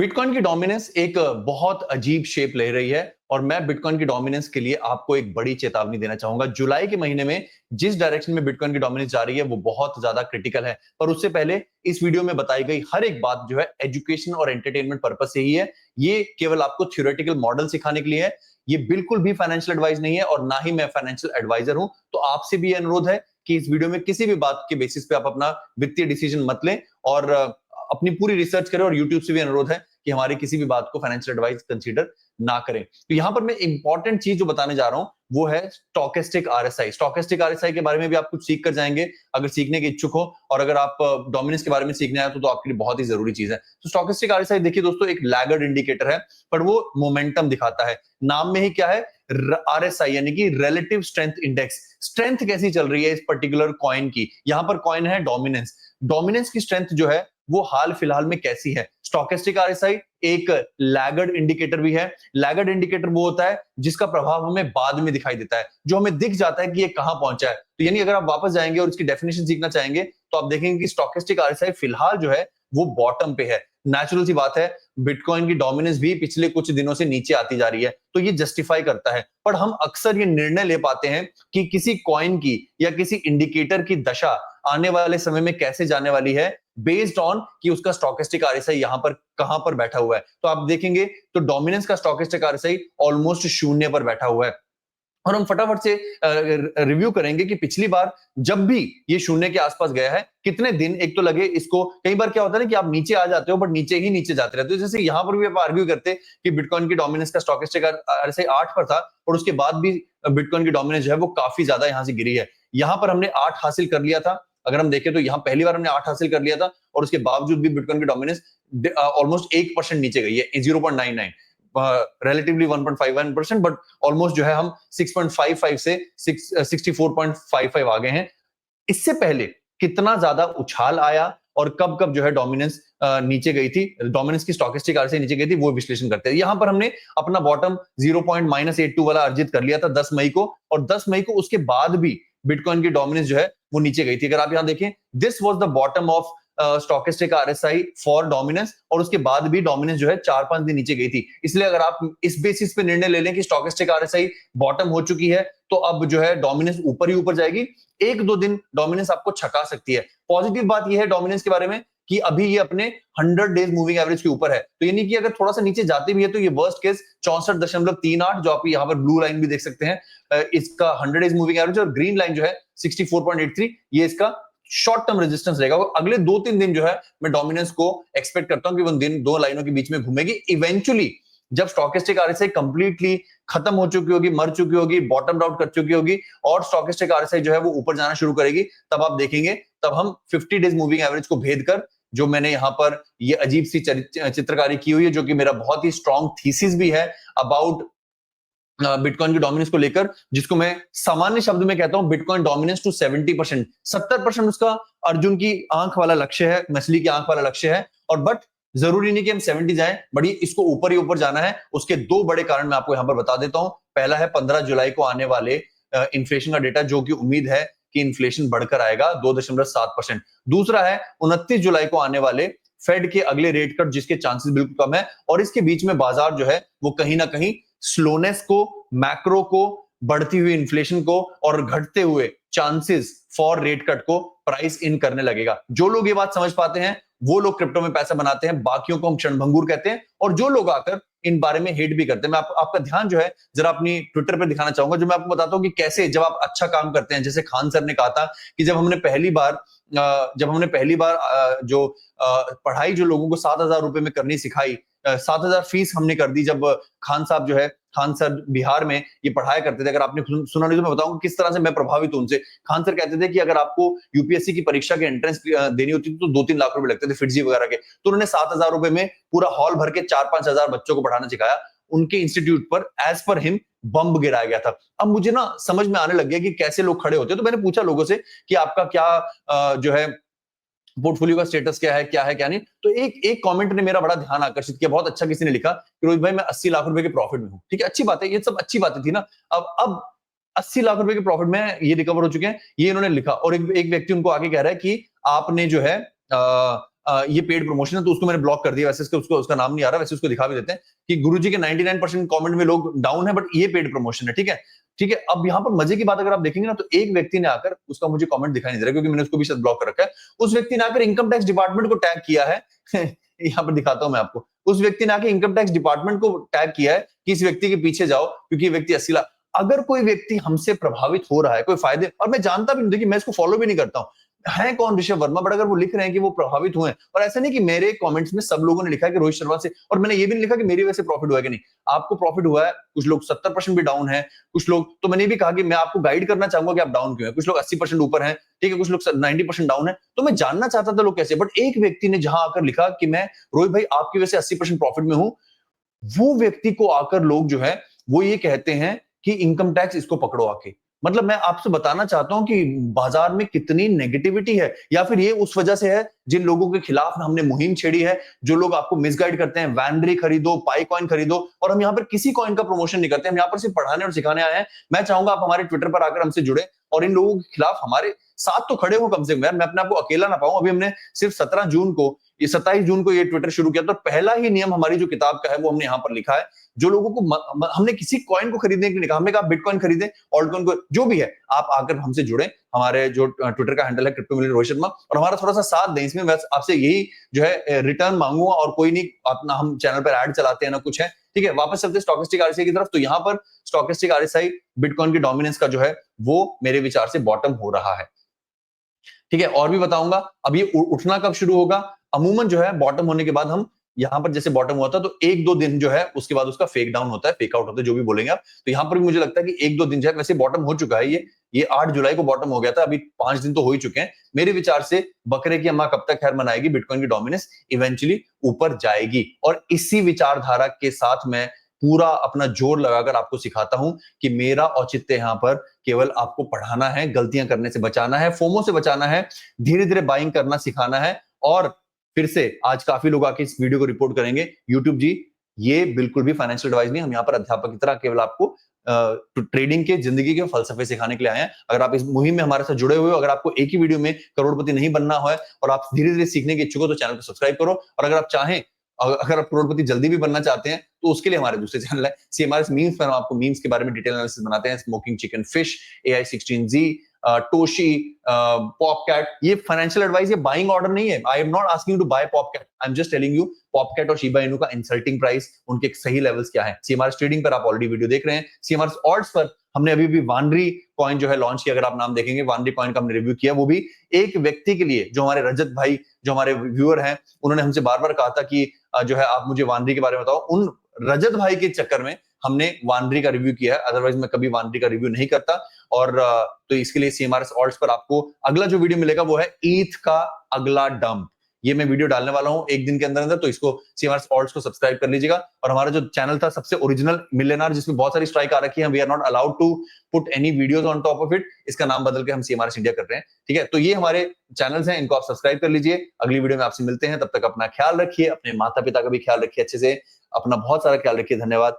Bitcoin की dominance एक बहुत अजीब शेप ले रही है और मैं बिटकॉइन की डोमिनेंस के लिए आपको एक बड़ी चेतावनी देना चाहूंगा। जुलाई के महीने में जिस डायरेक्शन में बिटकॉइन की डोमिनेंस जा रही है वो बहुत ज्यादा क्रिटिकल है। पर उससे पहले इस वीडियो में बताई गई हर एक बात जो है एजुकेशन और एंटरटेनमेंट पर्पज से ही है। ये केवल आपको थ्योरेटिकल मॉडल सिखाने के लिए है। ये बिल्कुल भी फाइनेंशियल एडवाइस नहीं है और ना ही मैं फाइनेंशियल एडवाइजर हूं। तो आपसे भी अनुरोध है कि इस वीडियो में किसी भी बात के बेसिस पे आप अपना वित्तीय डिसीजन मत लें और अपनी पूरी रिसर्च करें। और यूट्यूब से भी अनुरोध है कि हमारी किसी भी बात को फाइनेंशियल एडवाइस कंसीडर ना करें। तो यहां पर मैं इंपॉर्टेंट चीज जो बताने जा रहा हूं वो है स्टोकेस्टिक आरएसआई। स्टोकेस्टिक आरएसआई के बारे में भी आप कुछ सीख कर जाएंगे अगर सीखने के इच्छुक हो, और अगर आप डोमिनेंस के बारे में सीखने आए तो आपके लिए बहुत ही जरूरी चीज है। तो स्टोकेस्टिक आरएसआई देखिए दोस्तों, एक लैगर्ड इंडिकेटर है पर वो मोमेंटम दिखाता है। नाम में ही क्या है, आरएसआई यानी कि रिलेटिव स्ट्रेंथ इंडेक्स। स्ट्रेंथ कैसी चल रही है इस पर्टिकुलर कॉइन की। यहां पर कॉइन है डोमिनेंस। डोमिनेंस की स्ट्रेंथ जो है वो हाल फिलहाल में कैसी है। स्टोकेस्टिक आरएसआई एक लैगर्ड इंडिकेटर भी है। लैगर्ड इंडिकेटर वो होता है जिसका प्रभाव हमें बाद में दिखाई देता है, जो हमें दिख जाता है कि ये कहां पहुंचा है। तो यानी अगर आप वापस जाएंगे और इसकी डेफिनेशन सीखना चाहेंगे तो आप देखेंगे कि स्टोकेस्टिक आरएसआई फिलहाल जो है वो बॉटम पे है। नेचुरल सी बात है, बिटकॉइन की डोमिनेंस भी पिछले कुछ दिनों से नीचे आती जा रही है तो ये जस्टिफाई करता है। पर हम अक्सर ये निर्णय ले पाते हैं कि किसी कॉइन की या किसी इंडिकेटर की दशा आने वाले समय में कैसे जाने वाली है बेस्ड ऑन कि उसका स्टोकेस्टिक आरएसआई यहां पर कहां पर बैठा हुआ है। तो आप देखेंगे तो डोमिनेंस का स्टोकेस्टिक आरएसआई ऑलमोस्ट शून्य पर बैठा हुआ है। और हम फटाफट से रिव्यू करेंगे कि पिछली बार जब भी ये शून्य के आसपास गया है कितने दिन एक तो लगे इसको। कई बार क्या होता है ना कि आप नीचे आ जाते हो बट नीचे ही नीचे जाते रहते हो। जैसे यहां पर भी आप आर्ग्यू करते कि बिटकॉइन की डोमिनेंस का स्टोकेस्टिक आरएसआई 8 पर था और उसके बाद भी बिटकॉइन की डोमिनेंस जो है वो काफी ज्यादा यहां से गिरी है। यहां पर हमने 8 हासिल कर लिया था। अगर हम देखें तो यहां पहली बार हमने 8 हासिल कर लिया था और उसके बावजूद भी बिटकॉइन की डोमिनेंस ऑलमोस्ट 1% नीचे गई है, 0.99। रिलेटिवली 1.51%, बट ऑलमोस्ट जो है हम 6.55 से 64.55 आ गए हैं। इससे पहले कितना ज्यादा उछाल आया और कब कब जो है डोमिनेंस नीचे गई थी, डोमिनेंस की स्टोकेस्टिक आरएसआई नीचे गई थी, वो विश्लेषण करते हैं। यहां पर हमने अपना बॉटम 0.82 वाला अर्जित कर लिया था 10 मई को, और 10 मई को उसके बाद भी बिटकॉइन की डोमिनेंस जो है वो नीचे गई थी। अगर आप यहां देखें, this was the bottom of stochastic RSI for dominance, और उसके बाद भी डोमिनेंस जो है 4-5 दिन नीचे गई थी। इसलिए अगर आप इस बेसिस पे निर्णय ले लें कि स्टोकेस्टिक आरएसआई बॉटम हो चुकी है तो अब जो है डोमिनेंस ऊपर ही ऊपर जाएगी। 1-2 दिन डोमिनेंस आपको छका सकती है। पॉजिटिव बात यह है डोमिनेंस के बारे में कि अभी ये अपने 100 डेज मूविंग एवरेज के ऊपर है। तो यानी कि अगर थोड़ा सा नीचे जाती भी है तो ये वर्स्ट केस 64.38, जो आप यहाँ पर ब्लू लाइन भी देख सकते हैं, इसका 100 डेज मूविंग एवरेज, और ग्रीन लाइन जो है 64.83, ये इसका शॉर्ट टर्म रेजिस्टेंस रहेगा। अगले 2-3 दिन जो है मैं डोमिनेंस को एक्सपेक्ट करता हूं कि वो दिन दो लाइनों के बीच में घूमेगी। इवेंचुअली जब स्टोकेस्टिक आरएसआई कंप्लीटली खत्म हो चुकी होगी, मर चुकी होगी, बॉटम आउट कर चुकी होगी और स्टोकेस्टिक आरएसआई जो है वो ऊपर जाना शुरू करेगी, तब आप देखेंगे, तब हम 50 डेज मूविंग एवरेज को भेद कर, जो मैंने यहां पर ये अजीब सी चित्रकारी की हुई है, जो कि मेरा बहुत ही स्ट्रॉन्ग थीसिस भी है अबाउट बिटकॉइन की डोमिनेंस को लेकर, जिसको मैं सामान्य शब्द में कहता हूं बिटकॉइन डोमिनेंस टू 70%। 70% उसका अर्जुन की आंख वाला लक्ष्य है, मछली की आंख वाला लक्ष्य है। और बट जरूरी नहीं कि हम 70 जाएं, बड़ी इसको ऊपर ही ऊपर जाना है। उसके दो बड़े कारण मैं आपको यहां पर बता देता हूं। पहला है 15 जुलाई को आने वाले इन्फ्लेशन का डेटा, जो कि उम्मीद है कि इन्फ्लेशन बढ़कर आएगा 2.7%। दूसरा है 29 जुलाई को आने वाले फेड के अगले रेट कट, जिसके चांसेस बिल्कुल कम है। और इसके बीच में बाजार जो है वो कहीं ना कहीं स्लोनेस को, मैक्रो को, बढ़ती हुई इन्फ्लेशन को और घटते हुए चांसेस फॉर रेट कट को प्राइस इन करने लगेगा। जो लोग ये बात समझ पाते हैं वो लोग क्रिप्टो में पैसा बनाते हैं, बाकियों को हम क्षणभंगुर कहते हैं। और जो लोग आकर इन बारे में हेट भी करते हैं, मैं आपका ध्यान जो है जरा अपनी ट्विटर पर दिखाना चाहूंगा, जो मैं आपको बताता हूं कि कैसे जब आप अच्छा काम करते हैं। जैसे खान सर ने कहा था कि जब हमने पहली बार जो पढ़ाई जो लोगों को 7,000 रुपए में करनी सिखाई, 7,000 फीस हमने कर दी। जब खान साहब जो है, खान सर बिहार में ये पढ़ाया करते थे, अगर आपने सुना नहीं तो मैं बताऊंगा किस तरह से मैं प्रभावित हूं उनसे। खान सर कहते थे कि अगर आपको यूपीएससी की परीक्षा के एंट्रेंस देनी होती थी तो 2-3 लाख रुपए लगते थे फिटजी वगैरह के। तो उन्होंने 7,000 रुपए में पूरा हॉल भर के 4-5 हजार बच्चों को पढ़ाना सिखाया। उनके इंस्टीट्यूट पर एज पर हिम बम्ब गिराया गया था। अब मुझे ना समझ में आने लग गया कि कैसे लोग खड़े होते हैं। तो मैंने पूछा लोगों से कि आपका क्या जो है पोर्टफोलियो का स्टेटस क्या है, क्या नहीं। तो एक कमेंट ने मेरा बड़ा ध्यान आकर्षित किया। बहुत अच्छा किसी ने लिखा कि रोहित भाई मैं 80 लाख रुपए के प्रॉफिट में हूं। ठीक है, अच्छी बात है, ये सब अच्छी बातें थी ना। अब 80 लाख रुपए के प्रॉफिट में ये रिकवर हो चुके हैं, ये इन्होंने लिखा। और एक व्यक्ति उनको आगे कह रहा है कि आपने जो है ये पेड प्रमोशन है, तो उसको मैंने ब्लॉक कर दिया। वैसे उसको उसका नाम नहीं आ रहा, वैसे उसको दिखा भी देते हैं कि गुरुजी के 99% कमेंट में लोग डाउन है, बट ये पेड प्रमोशन है। ठीक है, ठीक है। अब यहाँ पर मजे की बात अगर आप देखेंगे ना, तो एक व्यक्ति ने आकर, उसका मुझे कमेंट दिखाई नहीं दे रहा क्योंकि मैंने उसको भी शायद ब्लॉक कर रखा है, उस व्यक्ति ने आकर इनकम टैक्स डिपार्टमेंट को टैग किया है यहाँ पर दिखाता हूं मैं आपको। उस व्यक्ति ने आकर इनकम टैक्स डिपार्टमेंट को टैग किया है कि इस व्यक्ति के पीछे जाओ क्योंकि ये व्यक्ति 80 लाख। अगर कोई व्यक्ति हमसे प्रभावित हो रहा है, कोई फायदे, और मैं जानता भी नहीं, देखिए मैं इसको फॉलो भी नहीं करता हूं, है कौन ऋषभ वर्मा, बट अगर वो लिख रहे हैं कि वो प्रभावित हुए, और ऐसा नहीं कि मेरे कमेंट्स में सब लोगों ने लिखा है कि रोहित शर्मा से, और मैंने ये भी नहीं लिखा कि मेरी वजह से प्रॉफिट हुआ है कि नहीं, आपको प्रॉफिट हुआ है। कुछ लोग 70% भी डाउन है, कुछ लोग, तो मैंने भी कहा कि मैं आपको गाइड करना चाहूंगा कि आप डाउन क्यों है। कुछ लोग 80% ऊपर हैं, ठीक है, कुछ लोग 90% डाउन है, तो मैं जानना चाहता था लोग कैसे। बट एक व्यक्ति ने जहां आकर लिखा कि मैं रोहित भाई आपकी वजह से 80% प्रॉफिट में हूं, वो व्यक्ति को आकर लोग जो है वो ये कहते हैं कि इनकम टैक्स इसको पकड़ो आके। मतलब मैं आपसे बताना चाहता हूं कि बाजार में कितनी नेगेटिविटी है, या फिर ये उस वजह से है जिन लोगों के खिलाफ हमने मुहिम छेड़ी है, जो लोग आपको मिसगाइड करते हैं, वैनरी खरीदो, पाई कॉइन खरीदो, और हम यहाँ पर किसी कॉइन का प्रमोशन नहीं करते, हम यहाँ पर सिर्फ पढ़ाने और सिखाने आए हैं। मैं चाहूंगा आप हमारे ट्विटर पर आकर हमसे जुड़े और इन लोगों के खिलाफ हमारे साथ तो खड़े हो कम से कम। यार मैं अपने आपको अकेला ना पाऊं। अभी हमने सिर्फ 17 जून को, ये 27 जून को ये ट्विटर शुरू किया, तो पहला ही नियम हमारी जो किताब का है वो हमने यहाँ पर लिखा है। जो लोगों को हमने किसी कॉइन को खरीदने के लिए कहा, हमने कहा बिटकॉइन खरीदें, ऑल्ट कॉइन को, जो भी है, आप आकर हमसे जुड़े। हमारे जो ट्विटर का हैंडल है क्रिप्टो मिलियनेयर रोहित शर्मा, और हमारा थोड़ा सा साथ दें इसमें। मैं आपसे यही जो है रिटर्न मांगूंगा, और कोई नहीं, अपना हम चैनल पर ऐड चलाते हैं ना कुछ है। ठीक है, वापस चलते स्टोकेस्टिक आरएसआई की तरफ। तो यहाँ पर स्टोकेस्टिक आरएसआई बिटकॉइन की डोमिनेंस का जो है वो मेरे विचार से बॉटम हो रहा है। ठीक है, और भी बताऊंगा। अब ये उठना कब शुरू होगा, अमूमन जो है बॉटम होने के बाद हम यहां पर जैसे बॉटम हुआ था तो 1-2 दिन जो है उसके बाद उसका फेक डाउन होता है, फेक आउट होता है, जो भी बोलेंगे आप। तो यहां पर भी मुझे लगता है कि 1-2 दिन जो है, वैसे बॉटम हो चुका है, ये 8 जुलाई को बॉटम हो गया था, अभी 5 दिन तो हो ही चुके हैं। मेरे विचार से बकरे की अम्मा कब तक खैर मनाएगी, बिटकॉइन की डोमिनेंस इवेंचुअली ऊपर जाएगी। और इसी विचारधारा के साथ मैं पूरा अपना जोर लगाकर आपको सिखाता हूं कि मेरा औचित्य यहां पर केवल आपको पढ़ाना है, गलतियां करने से बचाना है, फोमो से बचाना है, धीरे धीरे बाइंग करना सिखाना है। और फिर से आज काफी लोग आके इस वीडियो को रिपोर्ट करेंगे, यूट्यूब जी ये बिल्कुल भी फाइनेंशियल एडवाइस नहीं, हम यहाँ पर अध्यापक की तरह केवल आपको ट्रेडिंग के, जिंदगी के फलसफे सिखाने के लिए आए हैं। अगर आप इस मुहिम में हमारे साथ जुड़े हुए हो, अगर आपको एक ही वीडियो में करोड़पति नहीं बनना है और आप धीरे धीरे सीखने के इच्छुक हो, तो चैनल को सब्सक्राइब करो। और अगर आप चाहें, अगर आप करोड़पति जल्दी भी बनना चाहते हैं, तो उसके लिए हमारे दूसरे चैनल है सीएमआरएस मीम्स पर, हम आपको मीम्स के बारे में डिटेल एनालिसिस बनाते हैं। Smoking chicken fish, AI16Z, Toshi, Popcat. ये फाइनेंशियल एडवाइस, ये बाइंग ऑर्डर नहीं है। I am not asking to buy Popcat, I am just telling you Popcat और शिबा इनू का इंसल्टिंग प्राइस, उनके सही लेवल्स क्या है। सीएमआरएस ट्रेडिंग पर आप ऑलरेडी वीडियो देख रहे हैं। सीएमआरएस ऑल्ट्स पर हमने अभी भी वानरी कॉइन जो है लॉन्च किया, अगर आप नाम देखेंगे, वानरी कॉइन का हमने रिव्यू किया, वो भी एक व्यक्ति के लिए, जो हमारे रजत भाई, जो हमारे व्यूअर हैं, उन्होंने हमसे बार बार कहा था कि जो है आप मुझे वानरी के बारे में बताओ। उन रजत भाई के चक्कर में हमने वानरी का रिव्यू किया है, अदरवाइज मैं कभी वानरी का रिव्यू नहीं करता। और तो इसके लिए सीएमआरएस ऑल्ट्स पर आपको अगला जो वीडियो मिलेगा वो है ईथ का अगला डंप। ये मैं वीडियो डालने वाला हूं एक दिन के अंदर अंदर, तो इसको सीएमआरएस ऑल्ट्स को सब्सक्राइब कर लीजिएगा। और हमारा जो चैनल था सबसे ओरिजिनल मिलियनर, जिसमें बहुत सारी स्ट्राइक आ रखी है, we are not allowed to put any videos on top of it, इसका नाम बदल के हम सीएमआरएस इंडिया कर रहे हैं। ठीक है, तो ये हमारे चैनल्स हैं, इनको आप सब्सक्राइब कर लीजिए। अगली वीडियो में आपसे मिलते हैं, तब तक अपना ख्याल रखिए, अपने माता पिता का भी ख्याल रखिए अच्छे से, अपना बहुत सारा ख्याल रखिए। धन्यवाद।